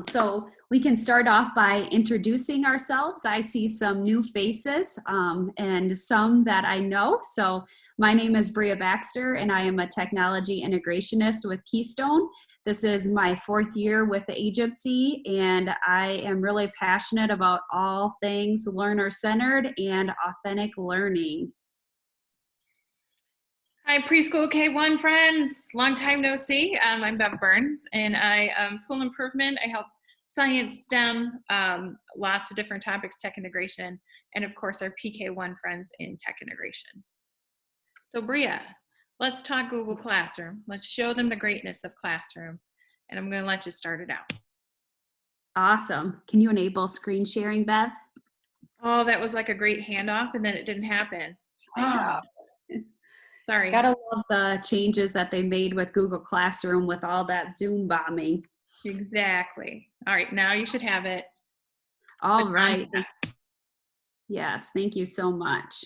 So we can start off by introducing ourselves. I see some new faces and some that I know. So my name is Brea Baxter and I am a technology integrationist with Keystone. This is my 4th year with the agency and I am really passionate about all things learner-centered and authentic learning. Hi, preschool K-1 friends. Long time no see. I'm Berns, and I school improvement. I help science, STEM, lots of different topics, tech integration, and of course our PK-1 friends in tech integration. So Brea, let's talk Google Classroom. Let's show them the greatness of Classroom, and I'm going to let you start it out. Awesome. Can you enable screen sharing, Bev? Oh, that was like a great handoff, and then it didn't happen. Oh. Sorry. Gotta love the changes that they made with Google Classroom with all that Zoom bombing. Exactly. All right, now you should have it. All right. Yes, thank you so much.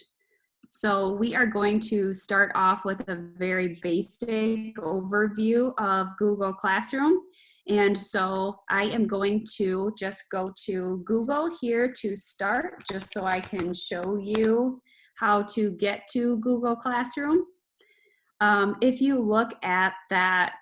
So we are going to start off with a very basic overview of Google Classroom. And so I am going to just go to Google here to start, just so I can show you how to get to Google Classroom. If you look at that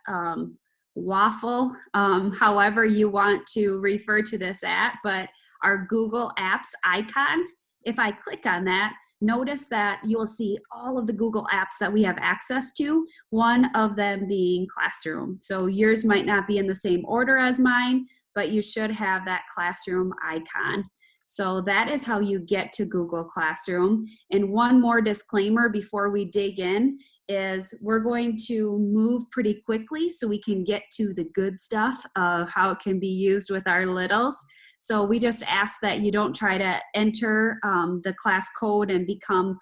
waffle, however you want to refer to this at, but our Google Apps icon, if I click on that, notice that you'll see all of the Google apps that we have access to, one of them being Classroom. So yours might not be in the same order as mine, but you should have that Classroom icon. So that is how you get to Google Classroom. And one more disclaimer before we dig in is we're going to move pretty quickly so we can get to the good stuff of how it can be used with our littles. So we just ask that you don't try to enter the class code and become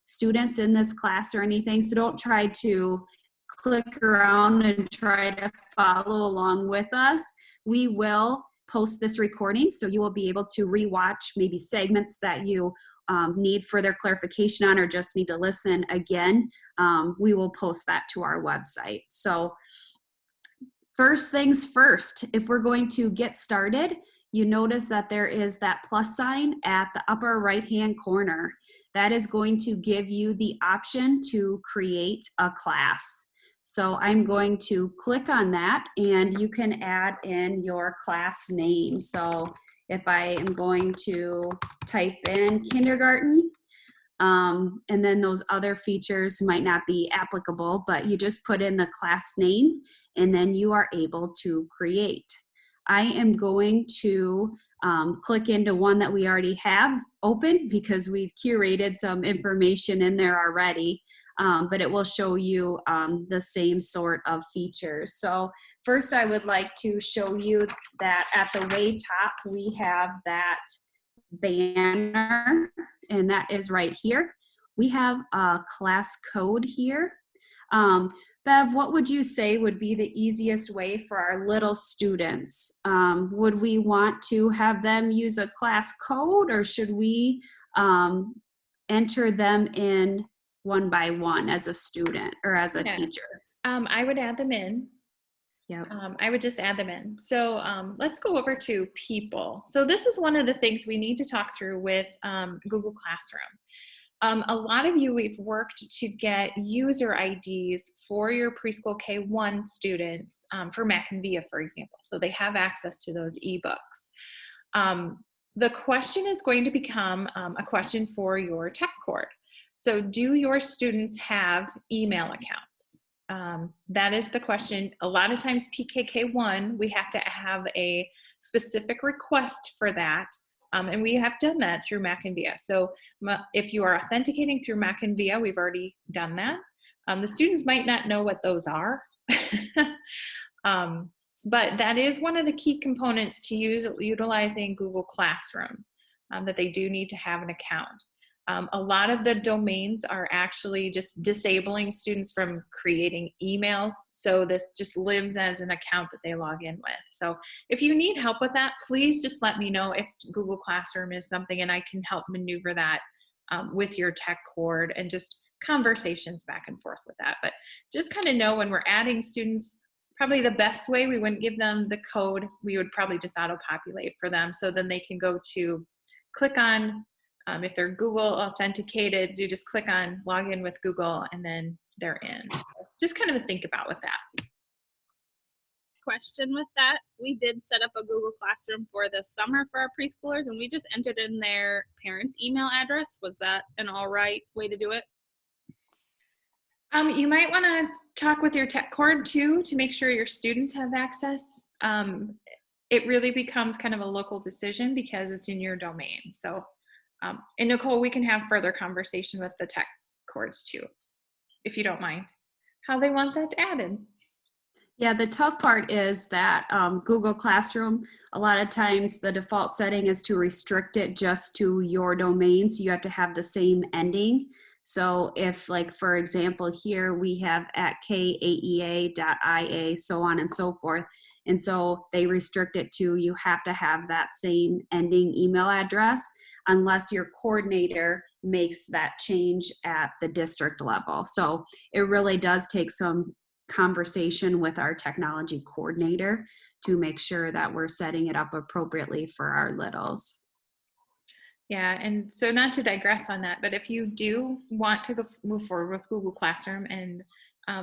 students in this class or anything. So don't try to click around and try to follow along with us. We will post this recording, so you will be able to rewatch maybe segments that you need further clarification on or just need to listen again. We will post that to our website. So first things first, if we're going to get started, you notice that there is that plus sign at the upper right-hand corner. That is going to give you the option to create a class. So I'm going to click on that and you can add in your class name. So if I am going to type in kindergarten, and then those other features might not be applicable, but you just put in the class name and then you are able to create. I am going to click into one that we already have open because we've curated some information in there already, but it will show you the same sort of features. So first I would like to show you that at the way top we have that banner, and that is right here. We have a class code here. Bev, what would you say would be the easiest way for our little students? Would we want to have them use a class code, or should we enter them in one by one as a student or as a teacher? I would add them in. Yep. I would just add them in. So let's go over to people. So this is one of the things we need to talk through with Google Classroom. A lot of you, we've worked to get user IDs for your preschool K-1 students for Mac and Via, for example. So they have access to those ebooks. The question is going to become a question for your tech cord. So do your students have email accounts? That is the question. A lot of times PK-1, we have to have a specific request for that. And we have done that through Mac and Via. So if you are authenticating through Mac and Via, we've already done that. The students might not know what those are. But that is one of the key components to utilizing Google Classroom, that they do need to have an account. A lot of the domains are actually just disabling students from creating emails. So this just lives as an account that they log in with. So if you need help with that, please just let me know if Google Classroom is something and I can help maneuver that with your tech cord and just conversations back and forth with that. But just kind of know when we're adding students, probably the best way, we wouldn't give them the code. We would probably just auto-populate for them. So then they can go to click on, if they're Google authenticated, you just click on log in with Google and then they're in. So just kind of a think about with that. Question with that. We did set up a Google Classroom for this summer for our preschoolers, and we just entered in their parents' email address. Was that an all right way to do it? You might want to talk with your tech cord too to make sure your students have access. It really becomes kind of a local decision because it's in your domain. So, and Nicole, we can have further conversation with the tech cords too, if you don't mind, how they want that added. Yeah, the tough part is that Google Classroom, a lot of times the default setting is to restrict it just to your domain. So you have to have the same ending. So if, like, for example, here we have at kaea.ia, so on and so forth. And so they restrict it to, you have to have that same ending email address unless your coordinator makes that change at the district level. So it really does take some conversation with our technology coordinator to make sure that we're setting it up appropriately for our littles. Yeah, and so not to digress on that, but if you do want to move forward with Google Classroom and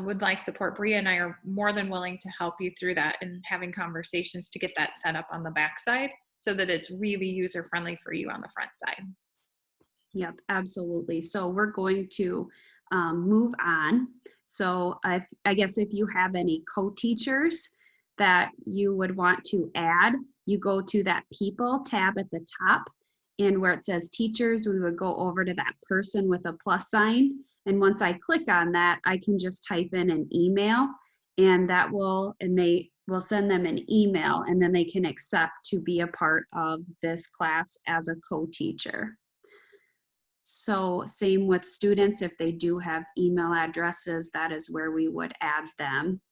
would like support, Brea and I are more than willing to help you through that and having conversations to get that set up on the back side so that it's really user-friendly for you on the front side. Yep, absolutely. So we're going to move on. So I guess if you have any co-teachers that you would want to add, you go to that People tab at the top, and where it says Teachers, we would go over to that person with a plus sign. And once I click on that, I can just type in an email, and that will, and they will send them an email, and then they can accept to be a part of this class as a co-teacher. So same with students, if they do have email addresses, that is where we would add them.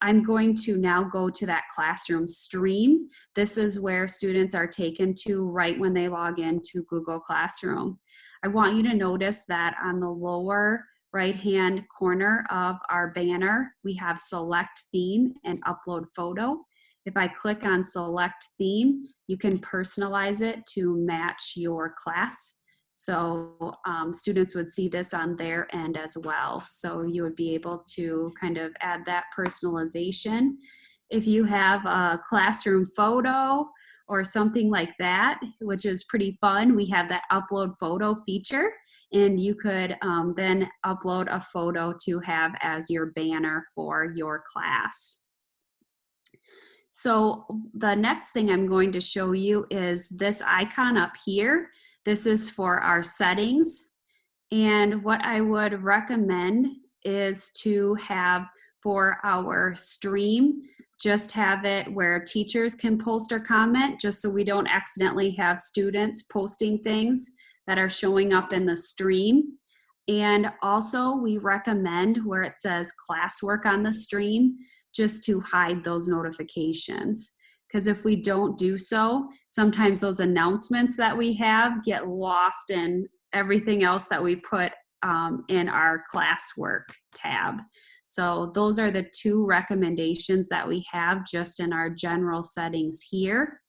I'm going to now go to that classroom stream. This is where students are taken to right when they log into Google Classroom. I want you to notice that on the lower right-hand corner of our banner, we have Select Theme and Upload Photo. If I click on Select Theme, you can personalize it to match your class. So students would see this on their end as well. So you would be able to kind of add that personalization. If you have a classroom photo or something like that, which is pretty fun, we have that upload photo feature, and you could then upload a photo to have as your banner for your class. So the next thing I'm going to show you is this icon up here. This is for our settings. And what I would recommend is to have for our stream, just have it where teachers can post or comment, just so we don't accidentally have students posting things that are showing up in the stream. And also we recommend where it says classwork on the stream, just to hide those notifications. Because if we don't do so, sometimes those announcements that we have get lost in everything else that we put in our classwork tab. So those are the two recommendations that we have just in our general settings here.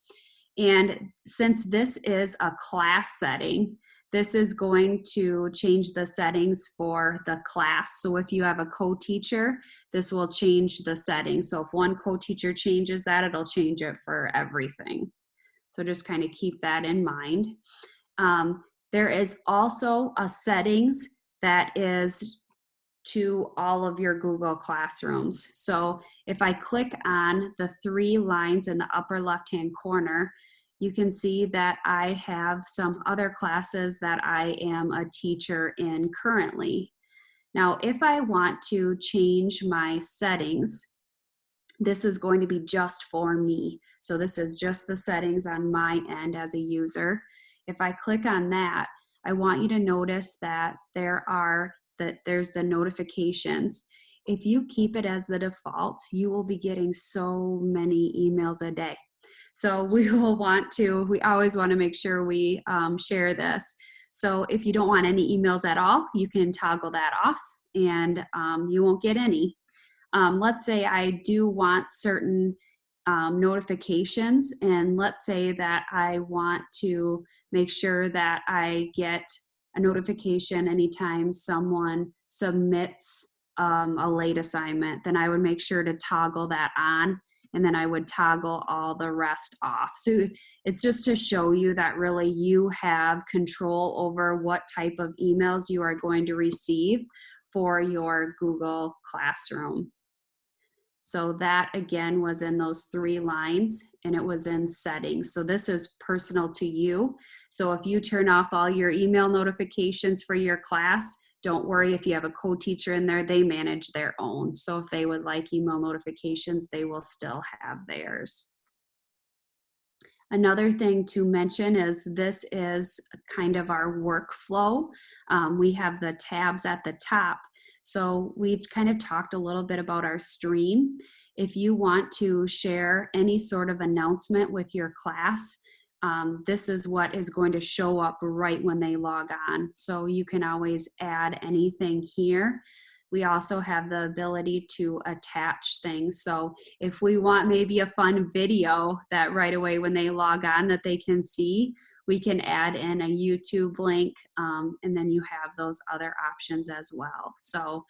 And since this is a class setting, this is going to change the settings for the class. So if you have a co-teacher, this will change the settings. So if one co-teacher changes that, it'll change it for everything. So just kind of keep that in mind. There is also a settings that is to all of your Google Classrooms. So if I click on the three lines in the upper left-hand corner, you can see that I have some other classes that I am a teacher in currently. Now, if I want to change my settings, this is going to be just for me. So this is just the settings on my end as a user. If I click on that, I want you to notice that there's the notifications. If you keep it as the default, you will be getting so many emails a day. So we always want to make sure we share this. So if you don't want any emails at all, you can toggle that off and you won't get any. let's say I do want certain notifications, and let's say that I want to make sure that I get a notification anytime someone submits a late assignment, then I would make sure to toggle that on, and then I would toggle all the rest off. So it's just to show you that really you have control over what type of emails you are going to receive for your Google Classroom. So that again was in those 3 lines, and it was in settings. So this is personal to you. So if you turn off all your email notifications for your class, don't worry if you have a co-teacher in there, they manage their own. So if they would like email notifications, they will still have theirs. Another thing to mention is this is kind of our workflow. We have the tabs at the top. So we've kind of talked a little bit about our stream. If you want to share any sort of announcement with your class, this is what is going to show up right when they log on. So you can always add anything here. We also have the ability to attach things. So if we want maybe a fun video that right away when they log on that they can see, we can add in a YouTube link, and then you have those other options as well. So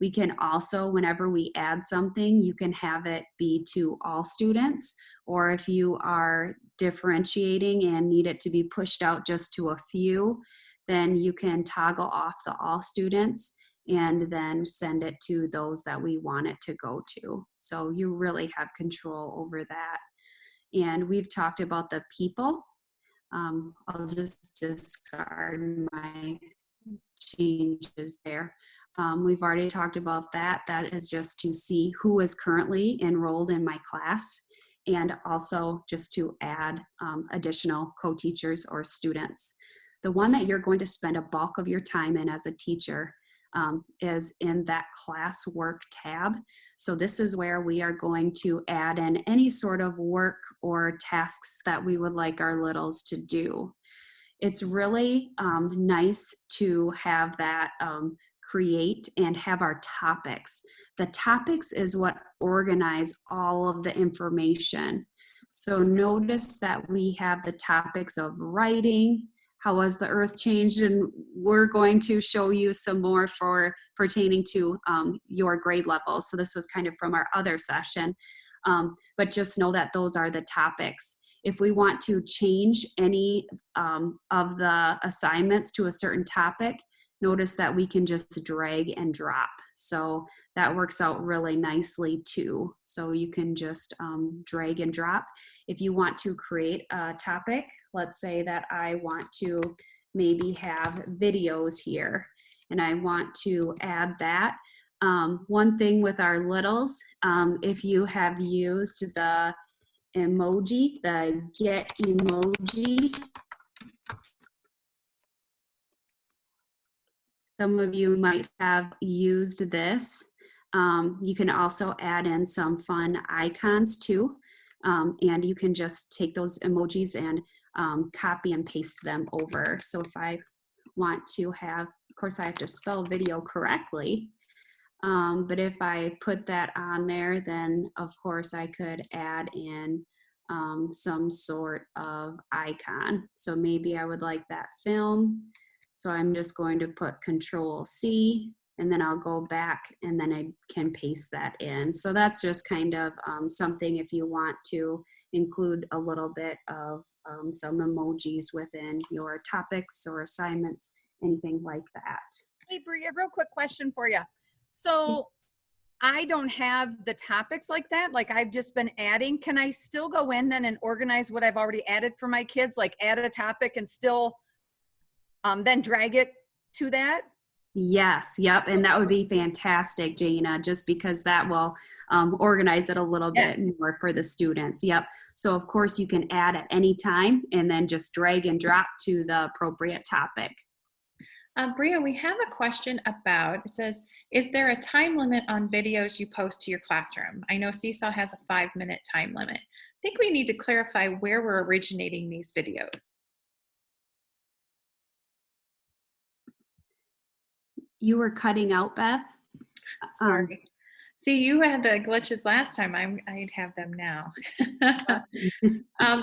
we can also, whenever we add something, you can have it be to all students, or if you are differentiating and need it to be pushed out just to a few, then you can toggle off the all students and then send it to those that we want it to go to. So you really have control over that. And we've talked about the people. I'll just discard my changes there. We've already talked about that. That is just to see who is currently enrolled in my class, and also just to add additional co-teachers or students. The one that you're going to spend a bulk of your time in as a teacher is in that classwork tab. So this is where we are going to add in any sort of work or tasks that we would like our littles to do. It's really nice to have that create and have our topics. The topics is what organize all of the information. So notice that we have the topics of writing, how has the earth changed, and we're going to show you some more for pertaining to your grade level. So this was kind of from our other session, but just know that those are the topics. If we want to change any of the assignments to a certain topic, notice that we can just drag and drop. So that works out really nicely too. So you can just drag and drop. If you want to create a topic, let's say that I want to maybe have videos here, and I want to add that. One thing with our littles, if you have used the emoji, the get emoji, some of you might have used this. You can also add in some fun icons too. And you can just take those emojis and copy and paste them over. So if I want to have, of course I have to spell video correctly, but if I put that on there, then of course I could add in some sort of icon. So maybe I would like that film. So I'm just going to put Control-C, and then I'll go back and then I can paste that in. So that's just kind of something if you want to include a little bit of some emojis within your topics or assignments, anything like that. Hey, Brea, real quick question for you. So I don't have the topics like that. Like I've just been adding. Can I still go in then and organize what I've already added for my kids? Like add a topic and still then drag it to that? Yes, yep, and that would be fantastic, Jana, just because that will organize it a little bit more for the students. Yep, so of course you can add at any time and then just drag and drop to the appropriate topic. Brea, we have a question about, it says, is there a time limit on videos you post to your classroom? I know Seesaw has a 5-minute time limit. I think we need to clarify where we're originating these videos. You were cutting out, Beth. Sorry. See, you had the glitches last time. I'd have them now.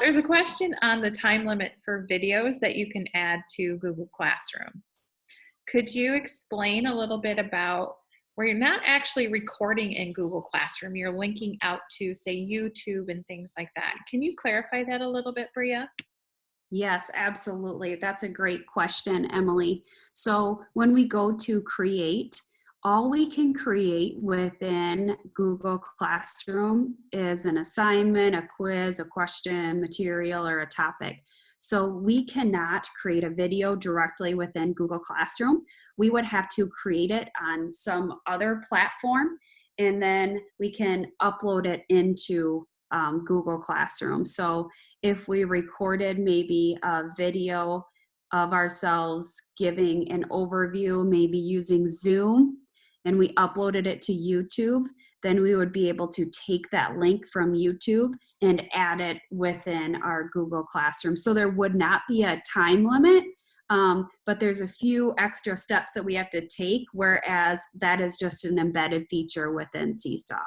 There's a question on the time limit for videos that you can add to Google Classroom. Could you explain a little bit about where you're not actually recording in Google Classroom, you're linking out to, say, YouTube and things like that? Can you clarify that a little bit, Brea? Yes, absolutely. That's a great question, Emily. So when we go to create, all we can create within Google Classroom is an assignment, a quiz, a question, material, or a topic. So we cannot create a video directly within Google Classroom. We would have to create it on some other platform, and then we can upload it into Google Classroom. So if we recorded maybe a video of ourselves giving an overview, maybe using Zoom, and we uploaded it to YouTube, then we would be able to take that link from YouTube and add it within our Google Classroom. So there would not be a time limit, but there's a few extra steps that we have to take, whereas that is just an embedded feature within Seesaw.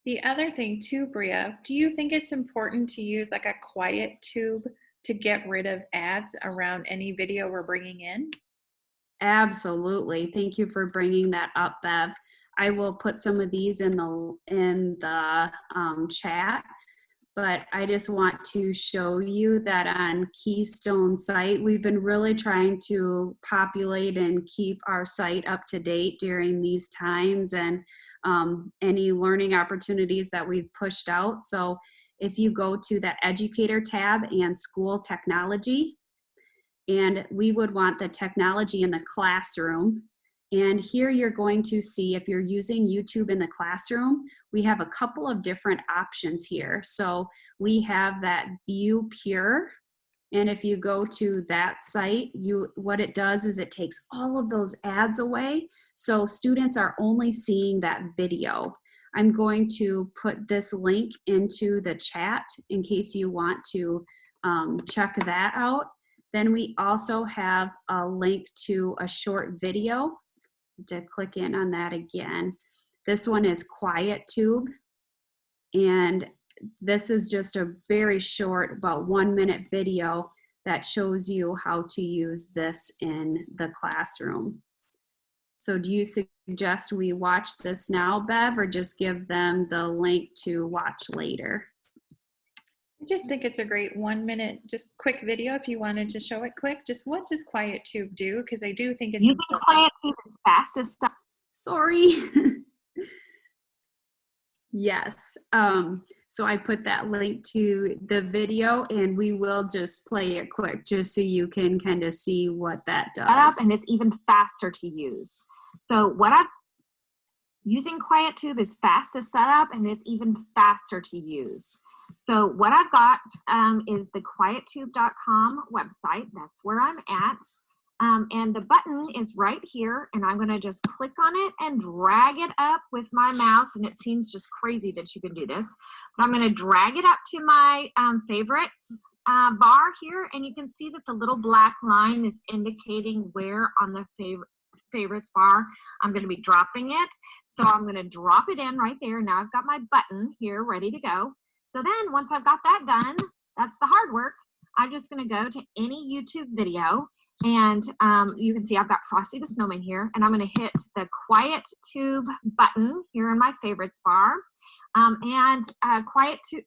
The other thing too, Brea, do you think it's important to use like a quiet tube to get rid of ads around any video we're bringing in? Absolutely. Thank you for bringing that up, Bev. I will put some of these in the chat, but I just want to show you that on Keystone site, we've been really trying to populate and keep our site up to date during these times and any learning opportunities that we've pushed out. So if you go to the Educator tab and School Technology, and we would want the technology in the classroom. And here you're going to see, if you're using YouTube in the classroom, we have a couple of different options here. So we have that View Pure. And if you go to that site, what it does is it takes all of those ads away. So students are only seeing that video. I'm going to put this link into the chat in case you want to check that out. Then we also have a link to a short video. To click in on that again. This one is QuietTube, and this is just a very short, about 1 minute video that shows you how to use this in the classroom. So do you suggest we watch this now, Bev, or just give them the link to watch later? I just think it's a great 1 minute, just quick video if you wanted to show it quick. Just what does QuietTube do? Because I do think it's using QuietTube as fast as stuff. Sorry. Yes. So I put that link to the video, and we will just play it quick just so you can kind of see what that does. And it's even faster to use. So using QuietTube is fast to set up, and it's even faster to use. So what I've got is the quiettube.com website. That's where I'm at. And the button is right here, and I'm going to just click on it and drag it up with my mouse. And it seems just crazy that you can do this, but I'm going to drag it up to my favorites bar here, and you can see that the little black line is indicating where on the favorites bar I'm going to be dropping it. So I'm going to drop it in right there. Now I've got my button here ready to go. So then once I've got that done, that's the hard work. I'm just going to go to any YouTube video, and you can see I've got Frosty the Snowman here, and I'm going to hit the QuietTube button here in my favorites bar. QuietTube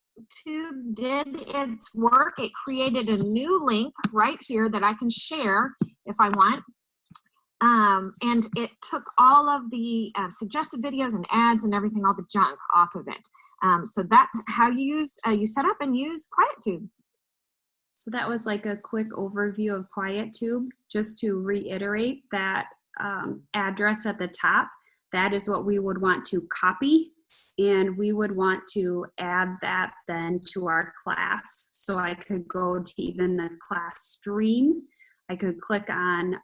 did its work. It created a new link right here that I can share if I want. And it took all of the suggested videos and ads and everything, all the junk off of it. So that's how you set up and use QuietTube. So that was like a quick overview of QuietTube. Just to reiterate, that address at the top, that is what we would want to copy, and we would want to add that then to our class. So I could go to even the class stream. I could click on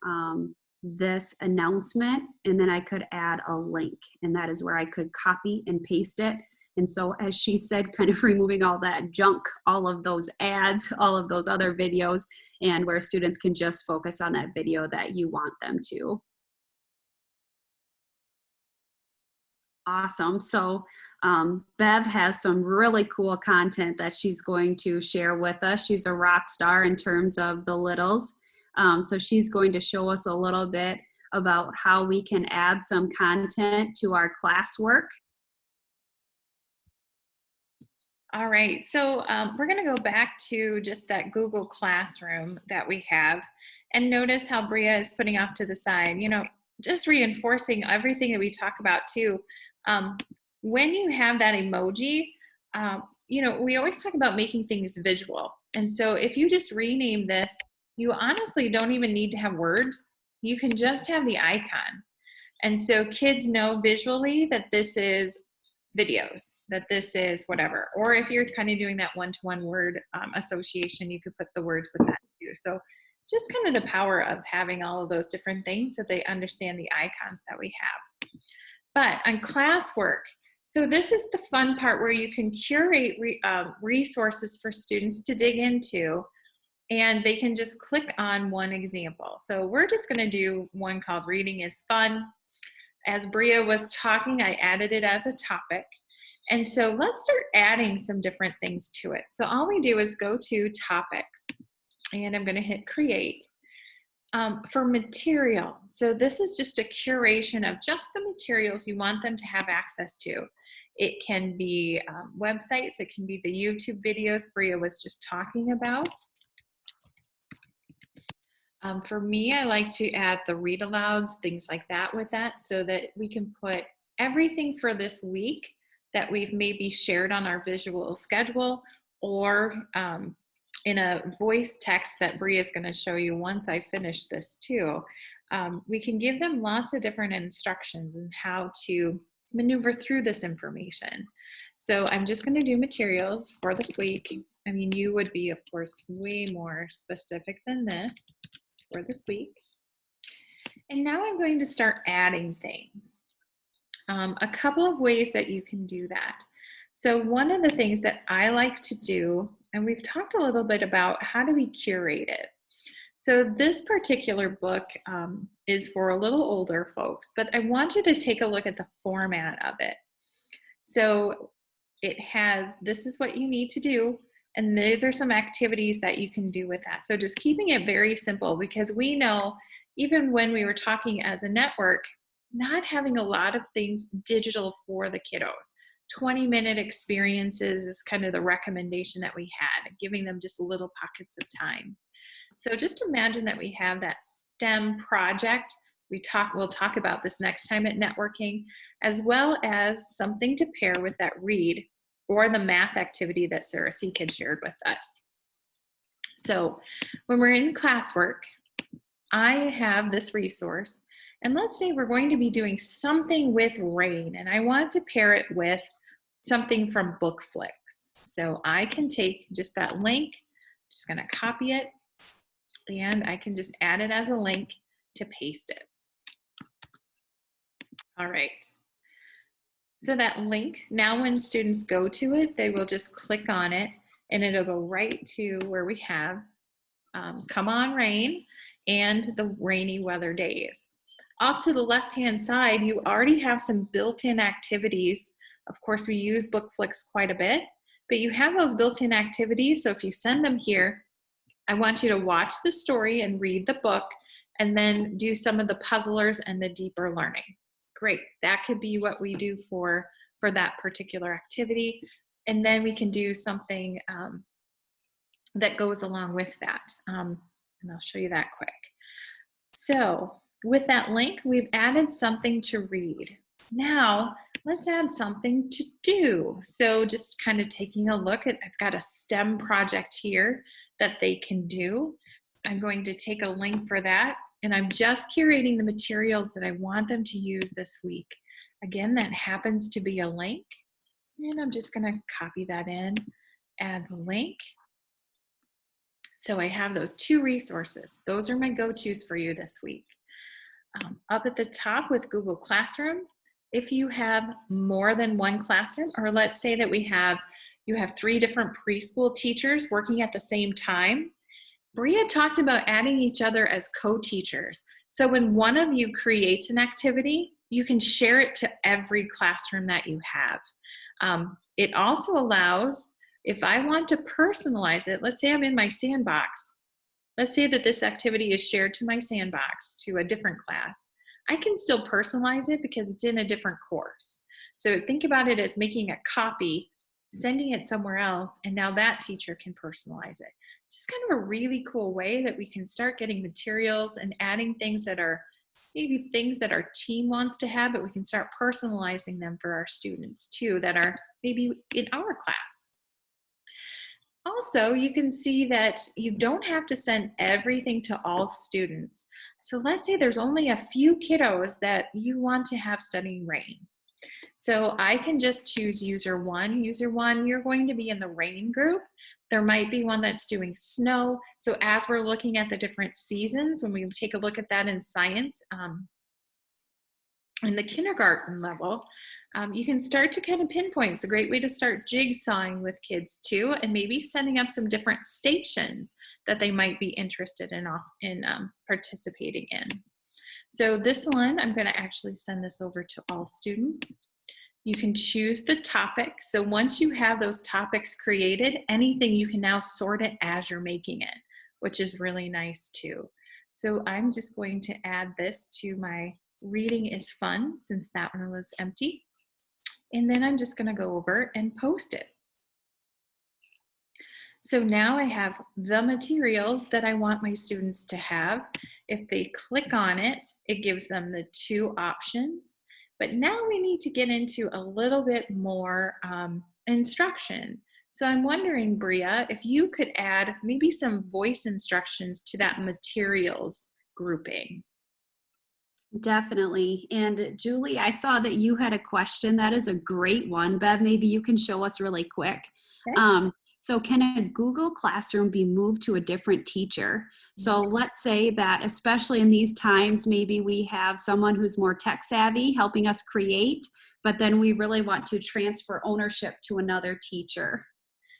this announcement, and then I could add a link, and that is where I could copy and paste it. And so, as she said, kind of removing all that junk, all of those ads, all of those other videos, and where students can just focus on that video that you want them to. Awesome. So Bev has some really cool content that she's going to share with us. She's a rock star in terms of the littles. So she's going to show us a little bit about how we can add some content to our classwork. All right, so we're going to go back to just that Google Classroom that we have, and notice how Brea is putting off to the side, you know, just reinforcing everything that we talk about too. When you have that emoji, you know, we always talk about making things visual. And so if you just rename this, you honestly don't even need to have words. You can just have the icon. And so kids know visually that this is videos, that this is whatever. Or if you're kind of doing that one-to-one word association, you could put the words with that too. So just kind of the power of having all of those different things so they understand the icons that we have. But on classwork, so this is the fun part where you can curate resources for students to dig into, and they can just click on one example. So we're just going to do one called Reading is Fun. As Brea was talking, I added it as a topic. And so let's start adding some different things to it. So all we do is go to topics, and I'm going to hit create. For material, so this is just a curation of just the materials you want them to have access to. It can be websites, it can be the YouTube videos Brea was just talking about. For me, I like to add the read alouds, things like that with that, so that we can put everything for this week that we've maybe shared on our visual schedule, or in a voice text that Brea is going to show you once I finish this too. We can give them lots of different instructions and how to maneuver through this information. So I'm just going to do materials for this week. I mean, you would be, of course, way more specific than this for this week. And now I'm going to start adding things. A couple of ways that you can do that. So one of the things that I like to do, and we've talked a little bit about how do we curate it. So this particular book is for a little older folks, but I want you to take a look at the format of it. So it has, this is what you need to do, and these are some activities that you can do with that. So just keeping it very simple, because we know even when we were talking as a network, not having a lot of things digital for the kiddos. 20-minute experiences is kind of the recommendation that we had, giving them just little pockets of time. So just imagine that we have that STEM project. We'll talk about this next time at networking, as well as something to pair with that read or the math activity that Sarah Seek had shared with us. So when we're in classwork, I have this resource, and let's say we're going to be doing something with rain, and I want to pair it with something from BookFlix. So I can take just that link, just gonna copy it, and I can just add it as a link to paste it. All right. So that link, now when students go to it, they will just click on it, and it'll go right to where we have Come On Rain and the rainy weather days. Off to the left-hand side, you already have some built-in activities. Of course, we use BookFlix quite a bit, but you have those built-in activities. So if you send them here, I want you to watch the story and read the book, and then do some of the puzzlers and the deeper learning. Great, that could be what we do for that particular activity. And then we can do something that goes along with that. And I'll show you that quick. So with that link, we've added something to read. Now, let's add something to do. So just kind of taking a look at, I've got a STEM project here that they can do. I'm going to take a link for that, and I'm just curating the materials that I want them to use this week. Again, that happens to be a link, and I'm just going to copy that in, add the link. So I have those two resources. Those are my go-tos for you this week. Up at the top with Google Classroom, if you have more than one classroom, or let's say that you have 3 different preschool teachers working at the same time, Brea talked about adding each other as co-teachers. So when one of you creates an activity, you can share it to every classroom that you have. It also allows, if I want to personalize it, let's say I'm in my sandbox. Let's say that this activity is shared to my sandbox to a different class. I can still personalize it because it's in a different course. So think about it as making a copy, sending it somewhere else, and now that teacher can personalize it. Just kind of a really cool way that we can start getting materials and adding things that are maybe things that our team wants to have, but we can start personalizing them for our students too that are maybe in our class. Also, you can see that you don't have to send everything to all students. So let's say there's only a few kiddos that you want to have studying rain. So I can just choose user one. User one, you're going to be in the rain group. There might be one that's doing snow. So as we're looking at the different seasons, when we take a look at that in science, in the kindergarten level, you can start to kind of pinpoint. It's a great way to start jigsawing with kids too, and maybe setting up some different stations that they might be interested in participating in. So this one, I'm going to actually send this over to all students. You can choose the topic. So once you have those topics created, anything you can now sort it as you're making it, which is really nice too. So I'm just going to add this to my reading is fun, since that one was empty. And then I'm just going to go over and post it. So now I have the materials that I want my students to have. If they click on it, it gives them the two options. But now we need to get into a little bit more instruction. So I'm wondering, Brea, if you could add maybe some voice instructions to that materials grouping. Definitely. And Julie, I saw that you had a question. That is a great one. Bev, maybe you can show us really quick. Okay. So can a Google Classroom be moved to a different teacher? So let's say that, especially in these times, maybe we have someone who's more tech savvy helping us create, but then we really want to transfer ownership to another teacher.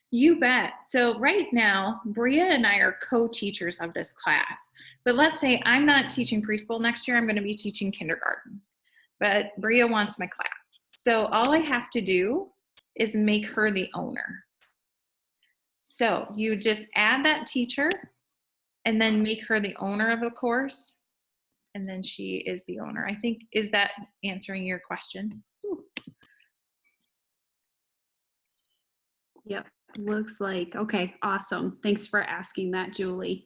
You bet. So right now, Brea and I are co-teachers of this class. But let's say I'm not teaching preschool next year, I'm going to be teaching kindergarten. But Brea wants my class. So all I have to do is make her the owner. So you just add that teacher and then make her the owner of the course. And then she is the owner. I think, is that answering your question? Yep, looks like, okay, awesome. Thanks for asking that, Julie.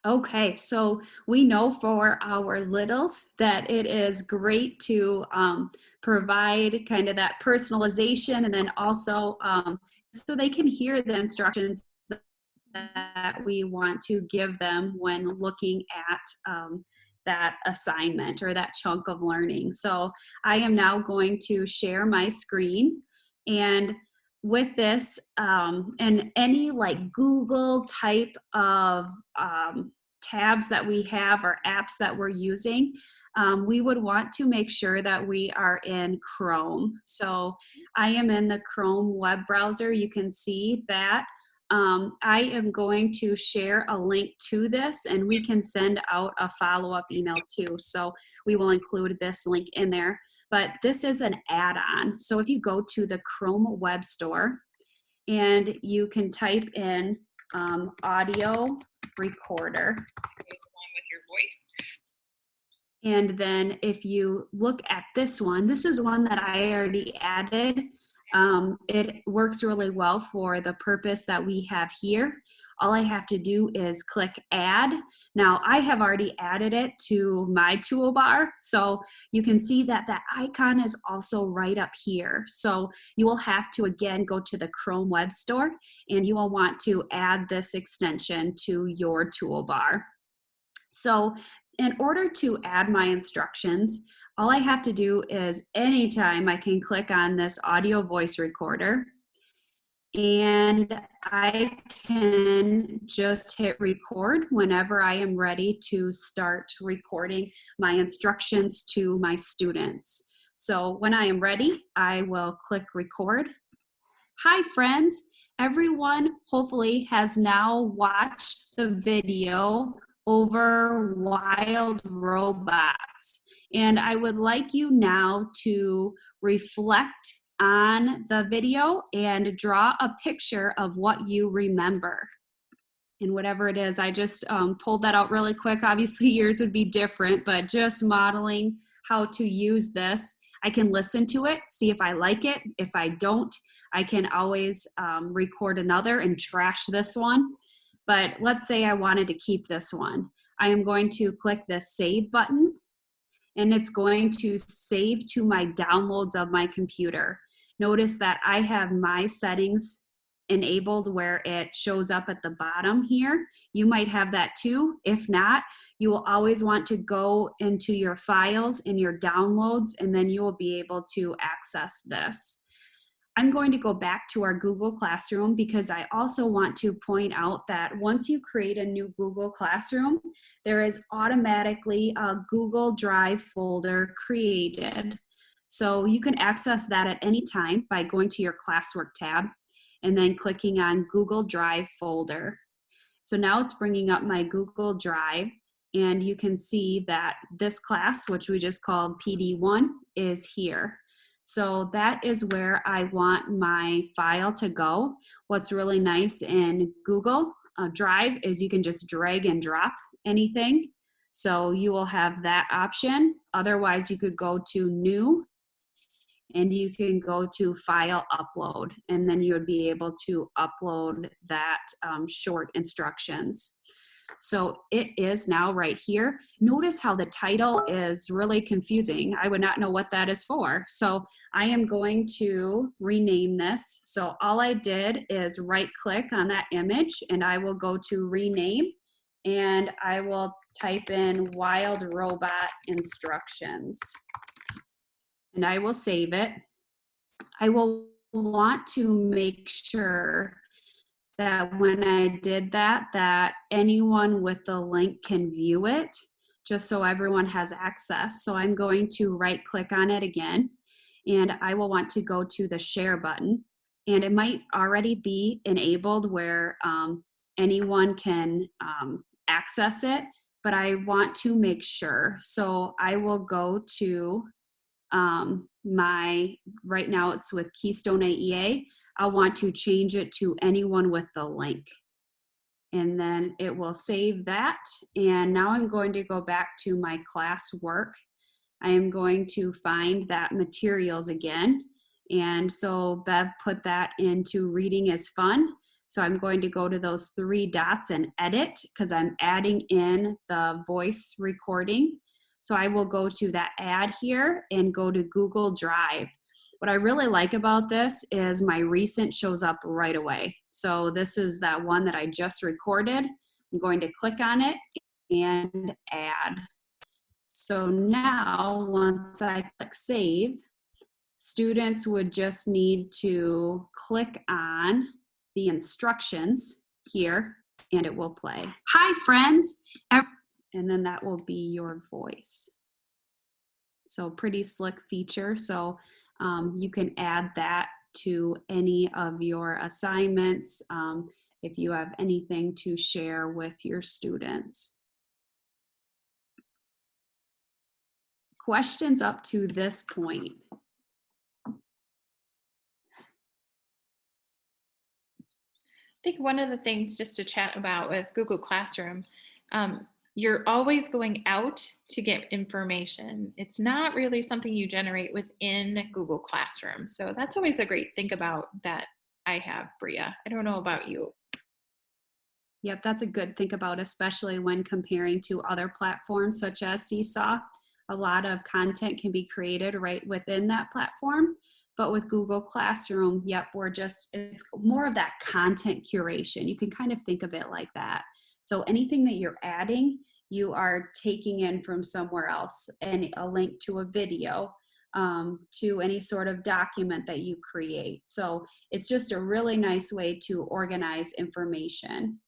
Okay, so we know for our littles that it is great to provide kind of that personalization, and then also so they can hear the instructions that we want to give them when looking at that assignment or that chunk of learning. So I am now going to share my screen, and with this and any like Google type of tabs that we have or apps that we're using, we would want to make sure that we are in Chrome. So I am in the Chrome web browser. You can see that. I am going to share a link to this, and we can send out a follow-up email too. So we will include this link in there. But this is an add-on. So if you go to the Chrome web store and you can type in audio recorder. Along with your voice. And then if you look at this one, this is one that I already added. It works really well for the purpose that we have here. All I have to do is click add. Now I have already added it to my toolbar, so you can see that that icon is also right up here. So you will have to again go to the Chrome web store, and you will want to add this extension to your toolbar. So in order to add my instructions, all I have to do is anytime I can click on this audio voice recorder, and I can just hit record whenever I am ready to start recording my instructions to my students. So when I am ready, I will click record. Hi friends, everyone hopefully has now watched the video over wild robots. And I would like you now to reflect on the video and draw a picture of what you remember. And whatever it is, I just pulled that out really quick. Obviously yours would be different, but just modeling how to use this. I can listen to it, see if I like it. If I don't, I can always record another and trash this one. But let's say I wanted to keep this one. I am going to click the save button, and it's going to save to my downloads of my computer. Notice that I have my settings enabled where it shows up at the bottom here. You might have that too. If not, you will always want to go into your files and your downloads, and then you will be able to access this. I'm going to go back to our Google Classroom because I also want to point out that once you create a new Google Classroom, there is automatically a Google Drive folder created. So you can access that at any time by going to your classwork tab and then clicking on Google Drive folder. So now it's bringing up my Google Drive, and you can see that this class, which we just called PD-1, is here. So that is where I want my file to go. What's really nice in Google Drive is you can just drag and drop anything. So you will have that option. Otherwise, you could go to New, and you can go to File Upload, and then you would be able to upload that short instructions. So it is now right here. Notice how the title is really confusing. I would not know what that is for. So I am going to rename this. So all I did is right click on that image, and I will go to rename, and I will type in wild robot instructions, and I will save it. I will want to make sure that when I did that, that anyone with the link can view it, just so everyone has access. So I'm going to right click on it again, and I will want to go to the share button, and it might already be enabled where anyone can access it, but I want to make sure. So I will go to right now it's with Keystone AEA. I'll want to change it to anyone with the link, and then it will save that. And now I'm going to go back to my class work. I am going to find that materials again. And so Bev put that into reading is fun. So I'm going to go to those three dots and edit, because I'm adding in the voice recording. So I will go to that ad here and go to Google Drive. What I really like about this is my recent shows up right away. So this is that one that I just recorded. I'm going to click on it and add. So now once I click save, students would just need to click on the instructions here, and it will play. Hi friends. And then that will be your voice. So pretty slick feature. So you can add that to any of your assignments if you have anything to share with your students. Questions up to this point? I think one of the things just to chat about with Google Classroom, you're always going out to get information. It's not really something you generate within Google Classroom. So that's always a great think about that I have, Brea. I don't know about you. Yep, that's a good think about, especially when comparing to other platforms such as Seesaw. A lot of content can be created right within that platform. But with Google Classroom, yep, it's more of that content curation. You can kind of think of it like that. So anything that you're adding, you are taking in from somewhere else, and a link to a video, to any sort of document that you create. So it's just a really nice way to organize information.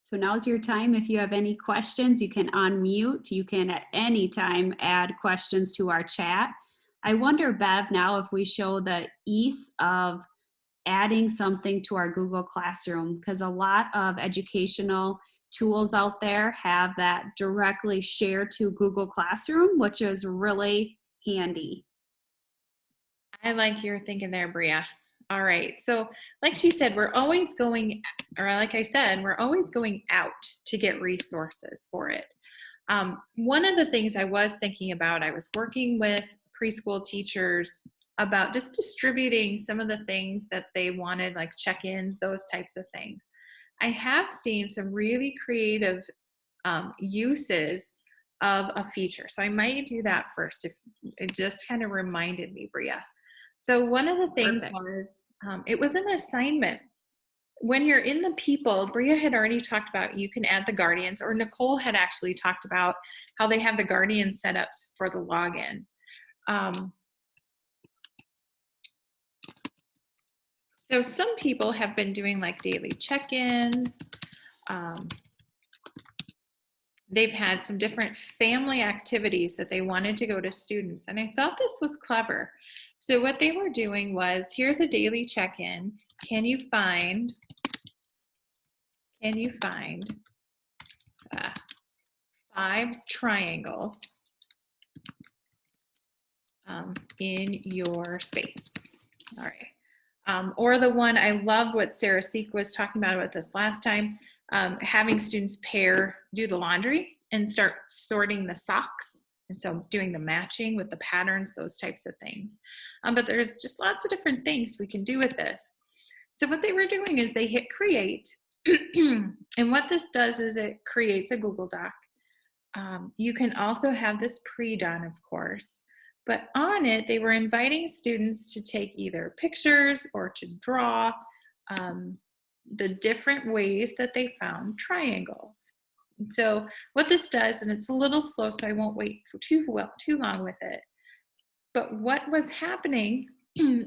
So now's your time. If you have any questions, you can unmute. You can at any time add questions to our chat. I wonder, Bev, now if we show the ease of adding something to our Google Classroom, because a lot of educational tools out there have that directly share to Google Classroom, which is really handy. I like your thinking there, Brea. All right. So like she said, we're always going, or like I said, we're always going out to get resources for it. One of the things I was thinking about, I was working with preschool teachers about just distributing some of the things that they wanted, like check-ins, those types of things. I have seen some really creative uses of a feature. So I might do that first. If it just kind of reminded me, Brea. So one of the things was, it was an assignment. When you're in the people, Brea had already talked about you can add the guardians, or Nicole had actually talked about how they have the guardian setups for the login. So some people have been doing like daily check-ins. They've had some different family activities that they wanted to go to students. And I thought this was clever. So what they were doing was, here's a daily check-in. Can you find 5 triangles in your space? All right. Or the one, I love what Sarah Seek was talking about this last time, having students do the laundry and start sorting the socks. And so doing the matching with the patterns, those types of things. But there's just lots of different things we can do with this. So what they were doing is they hit create. And what this does is it creates a Google Doc. You can also have this pre-done, of course. But on it, they were inviting students to take either pictures or to draw the different ways that they found triangles. So what this does, and it's a little slow, so I won't wait for too long with it. But what was happening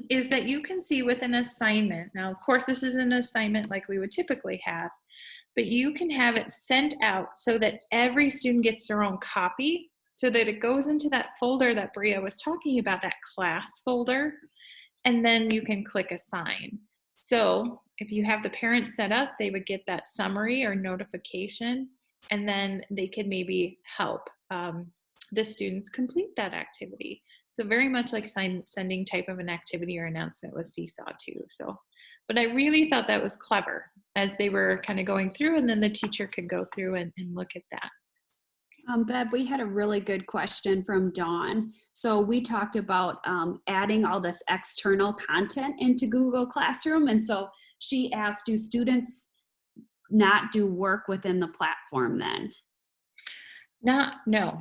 is that you can see with an assignment, now of course this is an assignment like we would typically have, but you can have it sent out so that every student gets their own copy, so that it goes into that folder that Brea was talking about, that class folder, and then you can click assign. So if you have the parents set up, they would get that summary or notification, and then they could maybe help the students complete that activity. So very much like sending type of an activity or announcement with Seesaw too. So, but I really thought that was clever as they were kind of going through, and then the teacher could go through and look at that. Bev, we had a really good question from Dawn. So we talked about adding all this external content into Google Classroom. And so she asked, do students not do work within the platform then? No.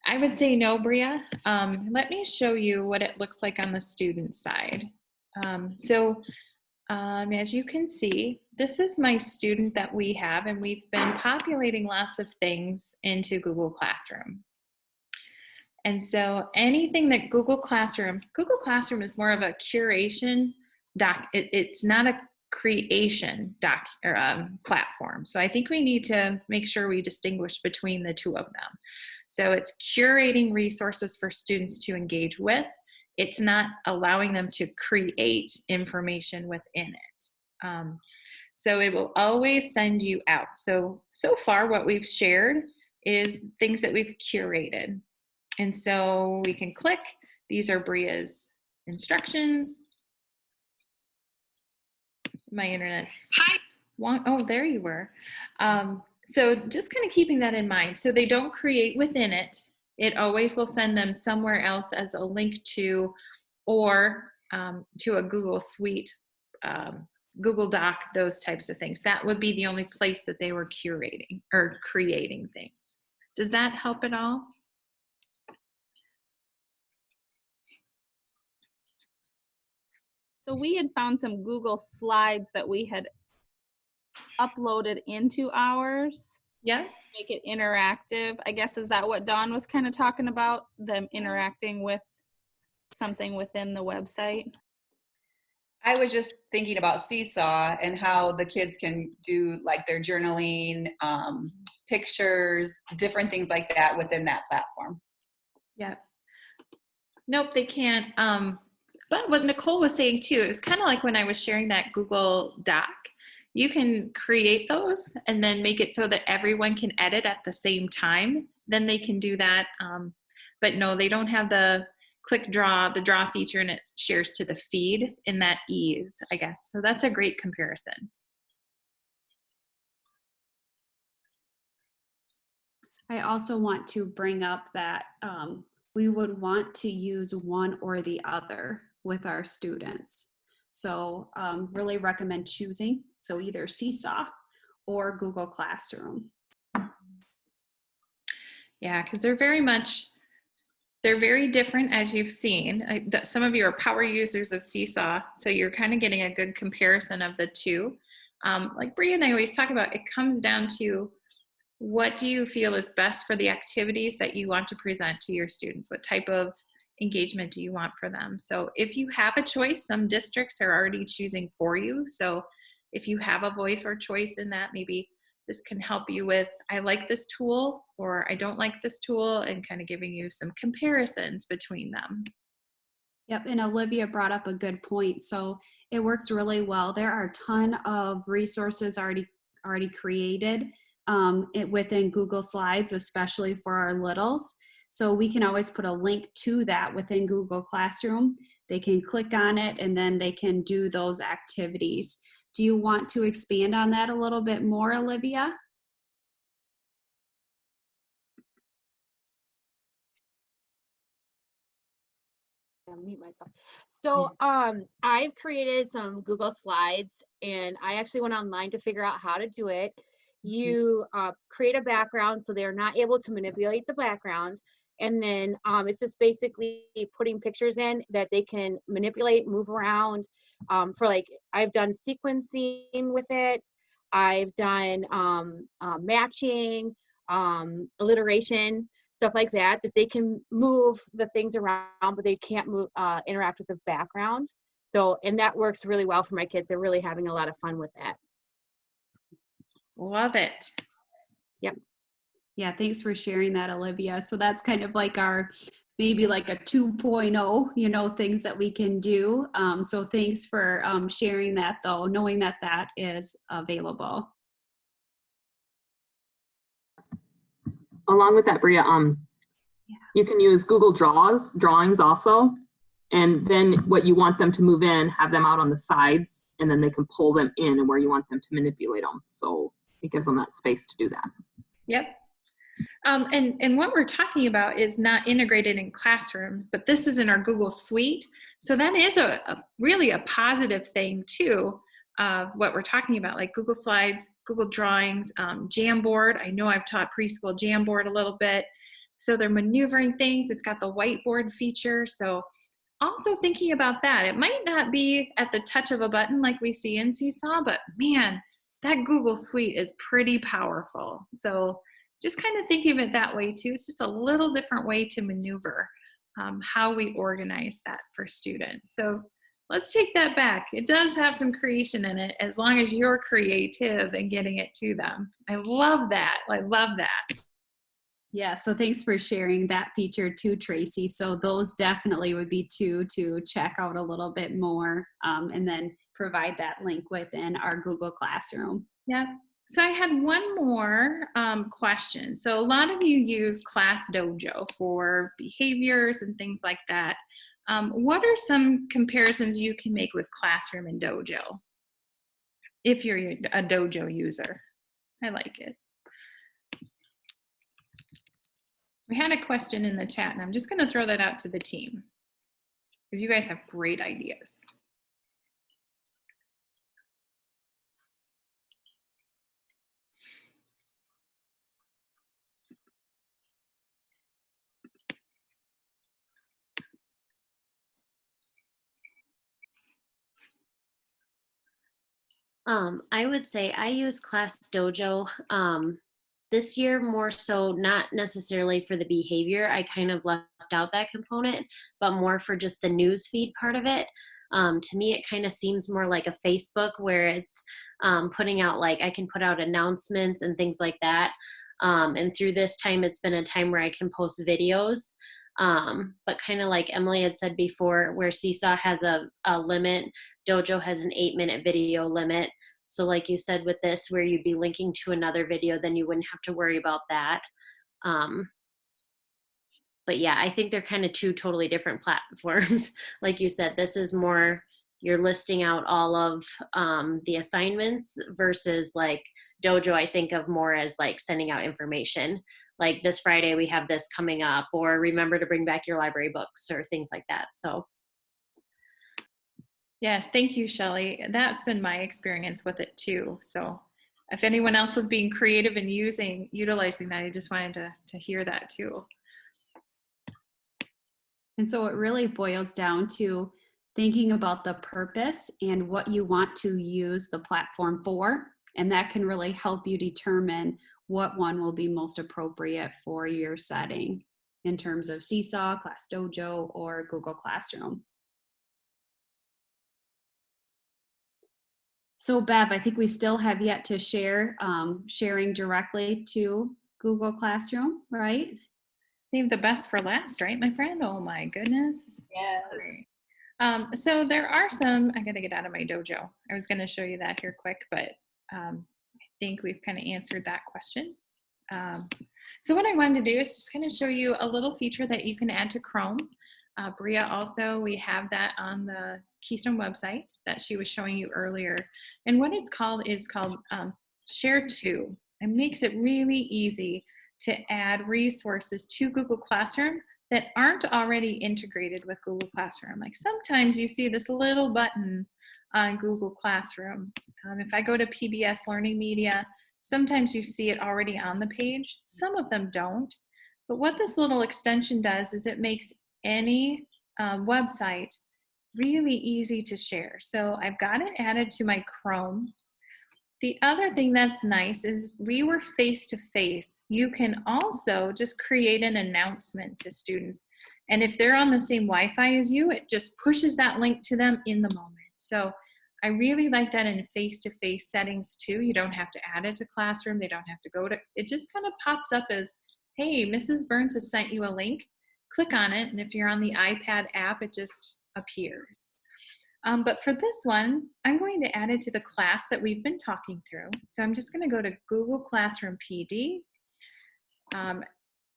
I would say no, Brea. Let me show you what it looks like on the student side. As you can see, this is my student that we have, and we've been populating lots of things into Google Classroom. And so anything that Google Classroom is more of a curation doc. It's not a creation platform. So I think we need to make sure we distinguish between the two of them. So it's curating resources for students to engage with. It's not allowing them to create information within it. So it will always send you out. So far what we've shared is things that we've curated. And so we can click, these are Brea's instructions. My internet's, Hi. Oh, there you were. So just kind of keeping that in mind. So they don't create within it. It always will send them somewhere else as a link to, or to a Google Suite, Google Doc, those types of things. That would be the only place that they were curating or creating things. Does that help at all? So we had found some Google Slides that we had uploaded into ours. Yeah. Make it interactive. I guess, is that what Dawn was kind of talking about? Them interacting with something within the website? I was just thinking about Seesaw and how the kids can do like their journaling, pictures, different things like that within that platform. Yeah. Nope, they can't. But what Nicole was saying too, it was kind of like when I was sharing that Google Doc. You can create those and then make it so that everyone can edit at the same time. Then they can do that. But no, they don't have the the draw feature, and it shares to the feed in that ease, I guess. So that's a great comparison. I also want to bring up that we would want to use one or the other with our students. So really recommend choosing. So either Seesaw or Google Classroom. Yeah, because they're very different, as you've seen. Some of you are power users of Seesaw, so you're kind of getting a good comparison of the two. Like Brea and I always talk about, it comes down to what do you feel is best for the activities that you want to present to your students? What type of engagement do you want for them? So if you have a choice, some districts are already choosing for you. So if you have a voice or choice in that, maybe this can help you with, I like this tool or I don't like this tool, and kind of giving you some comparisons between them. Yep, and Olivia brought up a good point. So it works really well. There are a ton of resources already created within Google Slides, especially for our littles. So we can always put a link to that within Google Classroom. They can click on it and then they can do those activities. Do you want to expand on that a little bit more, Olivia? Mute myself. So I've created some Google Slides, and I actually went online to figure out how to do it. You create a background so they're not able to manipulate the background, and then it's just basically putting pictures in that they can manipulate, move around. For like, I've done sequencing with it. I've done matching, alliteration, stuff like that, that they can move the things around, but they can't move, interact with the background. So, and that works really well for my kids. They're really having a lot of fun with that. Love it. Yep. Yeah, thanks for sharing that, Olivia. So that's kind of like our, maybe like a 2.0, you know, things that we can do. So thanks for sharing that though, knowing that that is available. Along with that, Brea, you can use Google Drawings also, and then what you want them to move in, have them out on the sides, and then they can pull them in and where you want them to manipulate them. So it gives them that space to do that. Yep. And what we're talking about is not integrated in Classroom, but this is in our Google Suite. So that is really a positive thing too, of what we're talking about, like Google Slides, Google Drawings, Jamboard. I know I've taught preschool Jamboard a little bit. So they're maneuvering things. It's got the whiteboard feature. So also thinking about that, it might not be at the touch of a button like we see in Seesaw, but man, that Google Suite is pretty powerful. So just kind of thinking of it that way too. It's just a little different way to maneuver how we organize that for students. So let's take that back. It does have some creation in it, as long as you're creative and getting it to them. I love that. I love that. Yeah, so thanks for sharing that feature too, Tracy. So those definitely would be two to check out a little bit more, and then provide that link within our Google Classroom. Yeah. So I had one more question. So a lot of you use Class Dojo for behaviors and things like that. What are some comparisons you can make with Classroom and Dojo, if you're a Dojo user? I like it. We had a question in the chat, and I'm just going to throw that out to the team, because you guys have great ideas. I would say I use Class Dojo this year more so, not necessarily for the behavior. I kind of left out that component, but more for just the news feed part of it. To me, it kind of seems more like a Facebook, where it's putting out, like, I can put out announcements and things like that. And through this time, it's been a time where I can post videos. But kind of like Emily had said before, where Seesaw has a limit, Dojo has an 8-minute video limit. So like you said with this, where you'd be linking to another video, then you wouldn't have to worry about that. But yeah, I think they're kind of two totally different platforms. Like you said, this is more, you're listing out all of the assignments versus like Dojo, I think of more as like sending out information. Like this Friday, we have this coming up, or remember to bring back your library books or things like that. So. Yes, thank you, Shelley. That's been my experience with it too. So if anyone else was being creative and utilizing that, I just wanted to hear that too. And so it really boils down to thinking about the purpose and what you want to use the platform for. And that can really help you determine what one will be most appropriate for your setting in terms of Seesaw, Class Dojo, or Google Classroom. So Bev, I think we still have yet to share sharing directly to Google Classroom, right? Save the best for last, right, my friend? Oh my goodness. Yes. So there are some, I gotta get out of my dojo. I was gonna show you that here quick, but I think we've kind of answered that question. So what I wanted to do is just kind of show you a little feature that you can add to Chrome. Brea also, we have that on the Keystone website that she was showing you earlier. And what it's called is called Share To. It makes it really easy to add resources to Google Classroom that aren't already integrated with Google Classroom. Like sometimes you see this little button on Google Classroom. If I go to PBS Learning Media, sometimes you see it already on the page. Some of them don't. But what this little extension does is it makes any website really easy to share. So I've got it added to my Chrome. The other thing that's nice is we were face-to-face. You can also just create an announcement to students. And if they're on the same Wi-Fi as you, it just pushes that link to them in the moment. So I really like that in face-to-face settings too. You don't have to add it to Classroom. They don't have to go to, it just kind of pops up as, hey, Mrs. Berns has sent you a link. Click on it. And if you're on the iPad app, it just appears. But for this one, I'm going to add it to the class that we've been talking through. So I'm just going to go to Google Classroom PD.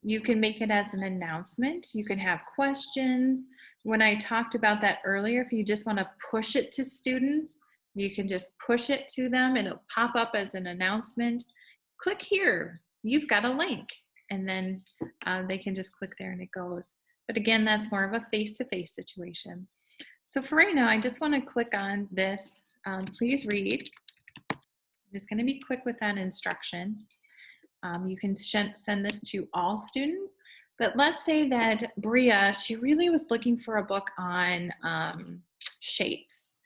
You can make it as an announcement. You can have questions. When I talked about that earlier, if you just want to push it to students, you can just push it to them and it'll pop up as an announcement. Click here, you've got a link. And then they can just click there and it goes. But again, that's more of a face-to-face situation. So for right now, I just want to click on this, please read. I'm just going to be quick with that instruction. You can send this to all students, but let's say that Brea, she really was looking for a book on shapes.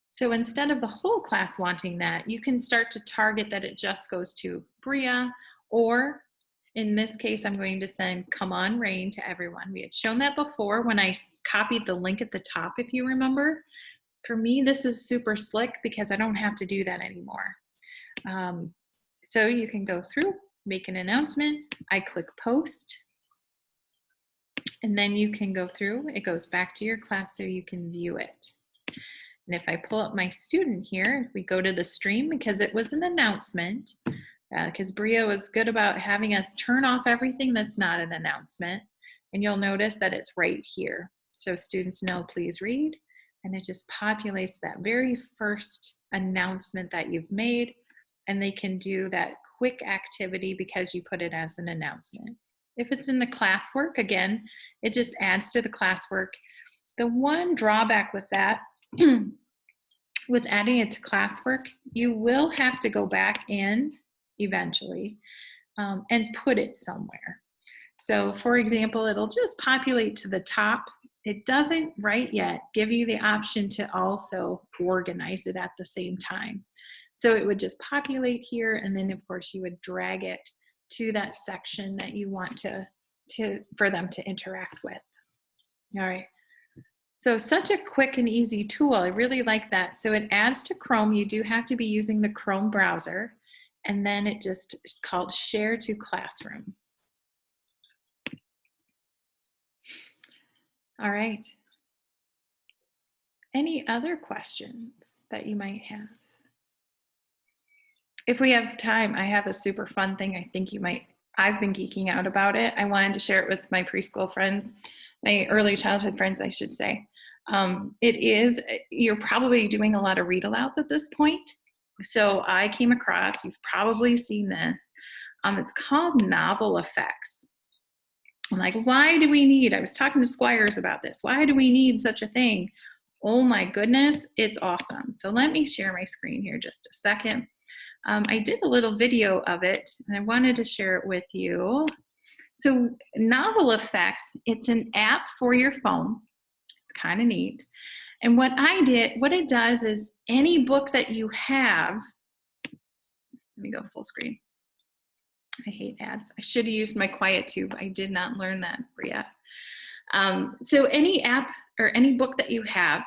So instead of the whole class wanting that, you can start to target that it just goes to Brea, or in this case, I'm going to send Come On Rain to everyone. We had shown that before when I copied the link at the top, if you remember. For me, this is super slick because I don't have to do that anymore. So you can go through, make an announcement. I click Post. And then you can go through. It goes back to your class so you can view it. And if I pull up my student here, we go to the stream because it was an announcement. Because Brea was good about having us turn off everything that's not an announcement. And you'll notice that it's right here. So students know, please read. And it just populates that very first announcement that you've made. And they can do that quick activity because you put it as an announcement. If it's in the classwork, again, it just adds to the classwork. The one drawback with that, with adding it to classwork, you will have to go back in eventually and put it somewhere. So for example, it'll just populate to the top. It doesn't right yet give you the option to also organize it at the same time. So it would just populate here, and then of course you would drag it to that section that you want for them to interact with. All right. So such a quick and easy tool. I really like that. So it adds to Chrome. You do have to be using the Chrome browser. And then it's called Share to Classroom. All right. Any other questions that you might have? If we have time, I have a super fun thing I think you might, I've been geeking out about it. I wanted to share it with my preschool friends, my early childhood friends, I should say. It is, you're probably doing a lot of read alouds at this point. So I came across, you've probably seen this. It's called novel effects. I'm like, why do we need, I was talking to Squires about this. Why do we need such a thing? Oh my goodness, it's awesome. So let me share my screen here just a second. I did a little video of it and I wanted to share it with you. So Novel Effects, it's an app for your phone. It's kind of neat. And what it does is any book that you have, let me go full screen. I hate ads. I should have used my quiet tube. I did not learn that, Brea. So any app or any book that you have,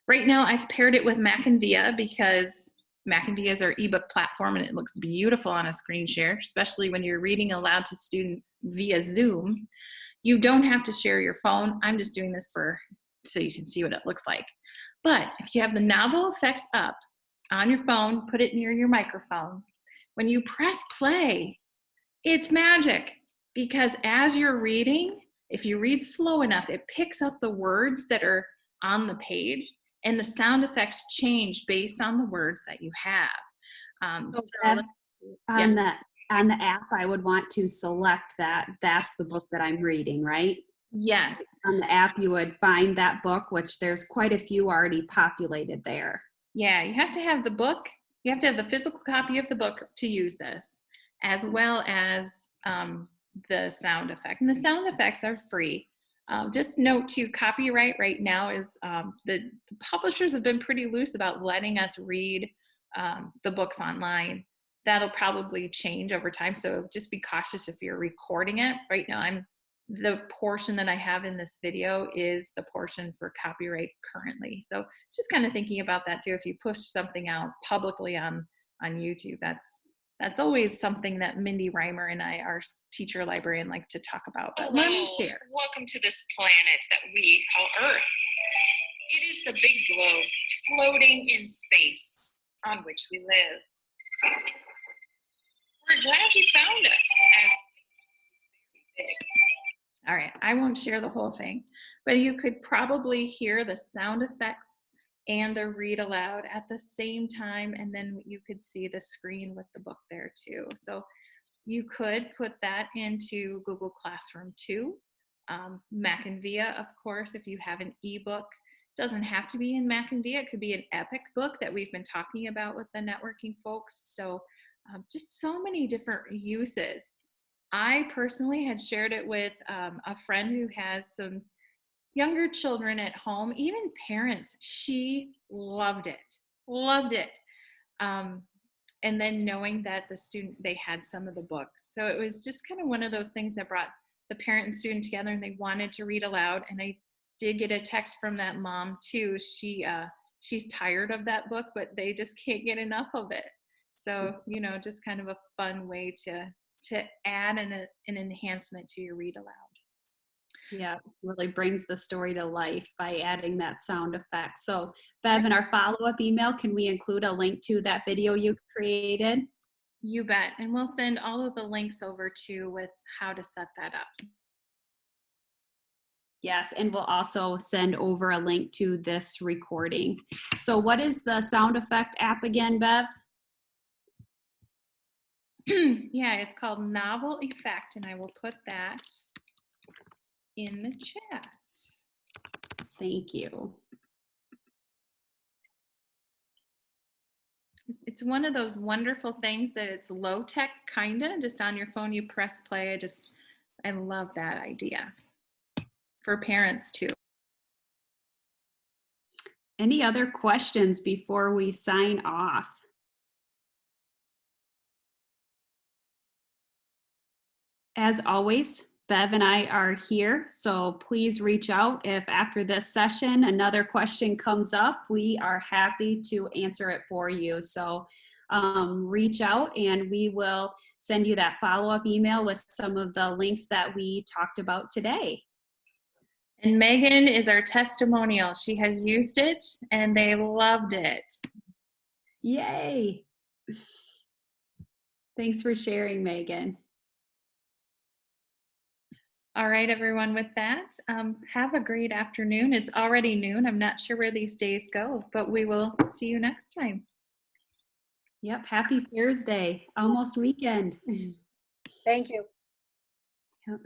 right now I've paired it with Mac and Via because Mac and Via is our ebook platform and it looks beautiful on a screen share, especially when you're reading aloud to students via Zoom. You don't have to share your phone. I'm just doing this so you can see what it looks like. But if you have the novel effects up on your phone, put it near your microphone. When you press play, it's magic because as you're reading, if you read slow enough, it picks up the words that are on the page and the sound effects change based on the words that you have. On the app, I would want to select that's the book that I'm reading, right? Yes. So on the app, you would find that book, which there's quite a few already populated there. Yeah, you have to have the book. You have to have the physical copy of the book to use this, as well as the sound effect. And the sound effects are free. Just note too, copyright right now is the publishers have been pretty loose about letting us read the books online. That'll probably change over time. So just be cautious if you're recording it. Right now, the portion that I have in this video is the portion for copyright currently. So just kind of thinking about that too. If you push something out publicly on YouTube, that's always something that Mindy Reimer and I, our teacher librarian, like to talk about. But let me share. Welcome to this planet that we call Earth. It is the big globe floating in space on which we live. We're glad you found us as big. All right, I won't share the whole thing, but you could probably hear the sound effects and the read aloud at the same time, and then you could see the screen with the book there too. So you could put that into Google Classroom too. Mac and Via, of course, if you have an ebook, doesn't have to be in Mac and Via. It could be an epic book that we've been talking about with the networking folks. So just so many different uses. I personally had shared it with a friend who has some younger children at home, even parents. She loved it. And then knowing that they had some of the books. So it was just kind of one of those things that brought the parent and student together and they wanted to read aloud. And I did get a text from that mom too. She's tired of that book, but they just can't get enough of it. So, just kind of a fun way to add an enhancement to your read aloud. Yeah, really brings the story to life by adding that sound effect. So Bev, in our follow-up email, can we include a link to that video you created? You bet. And we'll send all of the links over to with how to set that up. Yes, and we'll also send over a link to this recording. So what is the sound effect app again, Bev? Yeah, it's called Novel Effect, and I will put that in the chat. Thank you. It's one of those wonderful things that it's low tech, kinda, just on your phone, you press play. I love that idea for parents too. Any other questions before we sign off? As always, Bev and I are here, so please reach out if after this session another question comes up. We are happy to answer it for you. So reach out and we will send you that follow-up email with some of the links that we talked about today. And Megan is our testimonial. She has used it and they loved it. Yay. Thanks for sharing, Megan. All right, everyone, with that, have a great afternoon. It's already noon. I'm not sure where these days go, but we will see you next time. Yep, happy Thursday, almost weekend. Thank you. Yep.